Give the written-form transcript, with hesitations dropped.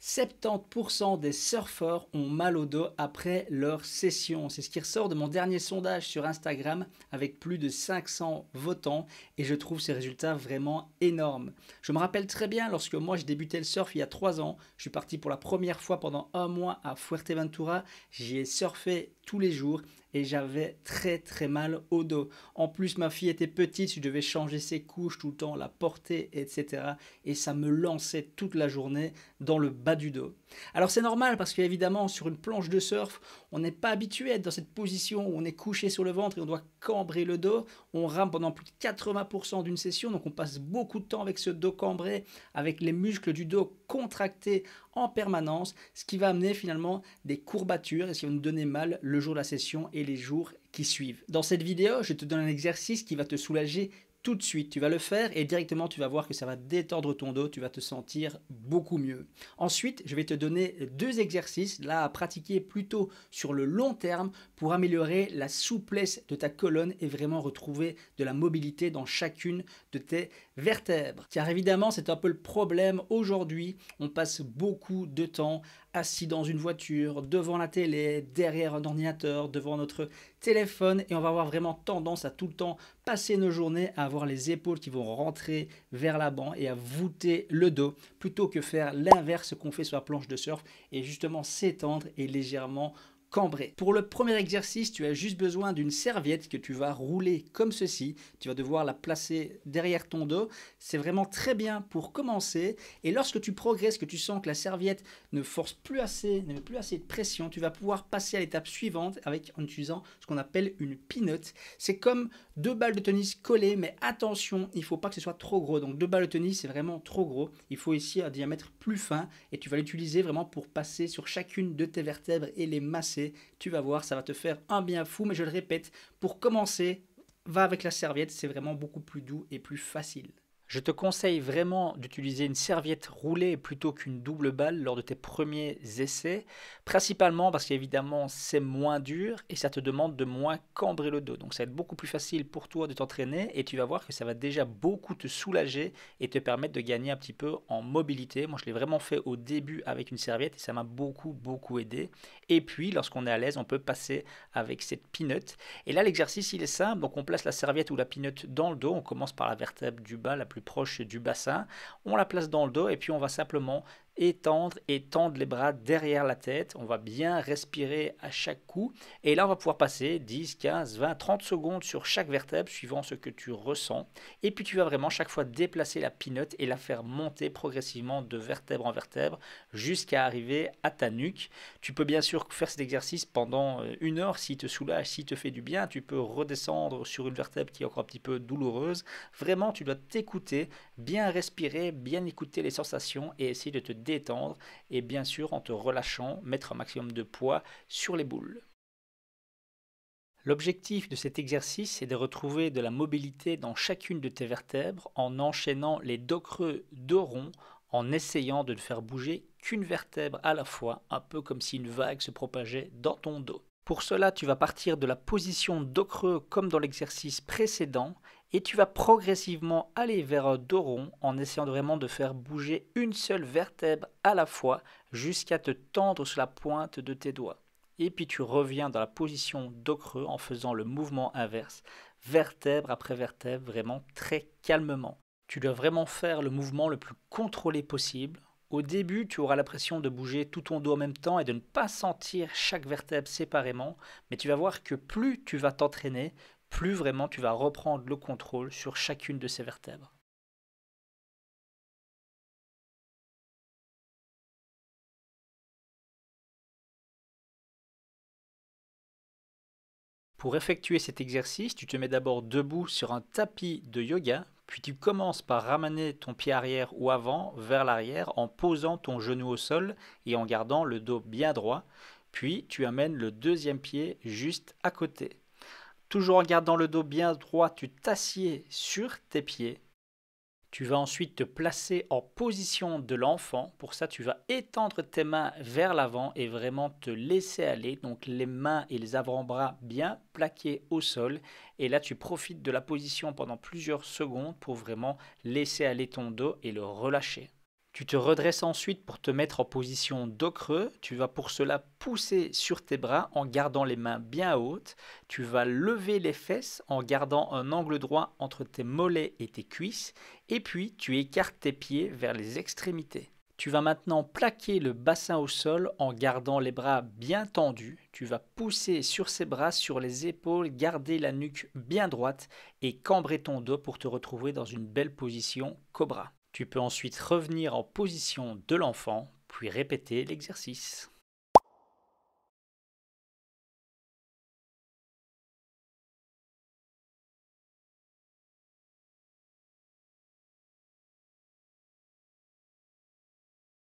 70% des surfeurs ont mal au dos après leur session. C'est ce qui ressort de mon dernier sondage sur Instagram avec plus de 500 votants et je trouve ces résultats vraiment énormes. Je me rappelle très bien lorsque moi je débutais le surf il y a 3 ans. Je suis parti pour la première fois pendant un mois à Fuerteventura. J'y ai surfé tous les jours et j'avais très mal au dos. En plus, ma fille était petite, je devais changer ses couches tout le temps, la porter, etc. Et ça me lançait toute la journée dans le bas du dos. Alors c'est normal parce qu'évidemment sur une planche de surf, on n'est pas habitué à être dans cette position où on est couché sur le ventre et on doit cambrer le dos. On rame pendant plus de 80% d'une session, donc on passe beaucoup de temps avec ce dos cambré, avec les muscles du dos contractés en permanence, ce qui va amener finalement des courbatures et ce qui va nous donner mal le jour de la session et les jours qui suivent. Dans cette vidéo, je te donne un exercice qui va te soulager tout de suite. Tu vas le faire et directement tu vas voir que ça va détendre ton dos, tu vas te sentir beaucoup mieux. Ensuite, je vais te donner 2 exercices là à pratiquer plutôt sur le long terme pour améliorer la souplesse de ta colonne et vraiment retrouver de la mobilité dans chacune de tes vertèbres. Car évidemment, c'est un peu le problème aujourd'hui. On passe beaucoup de temps assis dans une voiture, devant la télé, derrière un ordinateur, devant notre téléphone et on va avoir vraiment tendance à tout le temps passer nos journées à avoir les épaules qui vont rentrer vers l'avant et à voûter le dos plutôt que faire l'inverse qu'on fait sur la planche de surf et justement s'étendre et légèrement cambrer. Pour le premier exercice, tu as juste besoin d'une serviette que tu vas rouler comme ceci. Tu vas devoir la placer derrière ton dos. C'est vraiment très bien pour commencer. Et lorsque tu progresses, que tu sens que la serviette ne force plus assez, ne met plus assez de pression, tu vas pouvoir passer à l'étape suivante en utilisant ce qu'on appelle une pin-up. C'est comme 2 balles de tennis collées, mais attention, il ne faut pas que ce soit trop gros. Donc 2 balles de tennis, c'est vraiment trop gros. Il faut ici un diamètre plus fin et tu vas l'utiliser vraiment pour passer sur chacune de tes vertèbres et les masser. Tu vas voir, ça va te faire un bien fou, mais je le répète, pour commencer, va avec la serviette, c'est vraiment beaucoup plus doux et plus facile. Je te conseille vraiment d'utiliser une serviette roulée plutôt qu'une double balle lors de tes premiers essais, principalement parce qu'évidemment c'est moins dur et ça te demande de moins cambrer le dos. Donc ça va être beaucoup plus facile pour toi de t'entraîner et tu vas voir que ça va déjà beaucoup te soulager et te permettre de gagner un petit peu en mobilité. Moi je l'ai vraiment fait au début avec une serviette et ça m'a beaucoup aidé. Et puis lorsqu'on est à l'aise, on peut passer avec cette pin-up. Et là l'exercice il est simple, donc on place la serviette ou la pin-up dans le dos, on commence par la vertèbre du bas la plus proche du bassin, on la place dans le dos et puis on va simplement étendre et tendre les bras derrière la tête. On va bien respirer à chaque coup et là on va pouvoir passer 10, 15, 20, 30 secondes sur chaque vertèbre suivant ce que tu ressens et puis tu vas vraiment chaque fois déplacer la pinote et la faire monter progressivement de vertèbre en vertèbre jusqu'à arriver à ta nuque. Tu peux bien sûr faire cet exercice pendant 1 heure s'il te soulage, s'il te fait du bien. Tu peux redescendre sur une vertèbre qui est encore un petit peu douloureuse. Vraiment tu dois t'écouter, bien respirer, bien écouter les sensations et essayer de te détendre et bien sûr en te relâchant, mettre un maximum de poids sur les boules. L'objectif de cet exercice est de retrouver de la mobilité dans chacune de tes vertèbres en enchaînant les dos creux, dos rond, en essayant de ne faire bouger qu'une vertèbre à la fois, un peu comme si une vague se propageait dans ton dos. Pour cela, tu vas partir de la position dos creux comme dans l'exercice précédent et tu vas progressivement aller vers un dos rond en essayant vraiment de faire bouger une seule vertèbre à la fois jusqu'à te tendre sur la pointe de tes doigts. Et puis tu reviens dans la position dos creux en faisant le mouvement inverse, vertèbre après vertèbre, vraiment très calmement. Tu dois vraiment faire le mouvement le plus contrôlé possible. Au début, tu auras l'impression de bouger tout ton dos en même temps et de ne pas sentir chaque vertèbre séparément, mais tu vas voir que plus tu vas t'entraîner, plus vraiment tu vas reprendre le contrôle sur chacune de ces vertèbres. Pour effectuer cet exercice, tu te mets d'abord debout sur un tapis de yoga, puis tu commences par ramener ton pied arrière ou avant vers l'arrière en posant ton genou au sol et en gardant le dos bien droit, puis tu amènes le deuxième pied juste à côté. Toujours en gardant le dos bien droit, tu t'assieds sur tes pieds. Tu vas ensuite te placer en position de l'enfant. Pour ça, tu vas étendre tes mains vers l'avant et vraiment te laisser aller. Donc les mains et les avant-bras bien plaqués au sol. Et là, tu profites de la position pendant plusieurs secondes pour vraiment laisser aller ton dos et le relâcher. Tu te redresses ensuite pour te mettre en position dos creux. Tu vas pour cela pousser sur tes bras en gardant les mains bien hautes. Tu vas lever les fesses en gardant un angle droit entre tes mollets et tes cuisses. Et puis tu écartes tes pieds vers les extrémités. Tu vas maintenant plaquer le bassin au sol en gardant les bras bien tendus. Tu vas pousser sur ces bras, sur les épaules, garder la nuque bien droite et cambrer ton dos pour te retrouver dans une belle position cobra. Tu peux ensuite revenir en position de l'enfant, puis répéter l'exercice.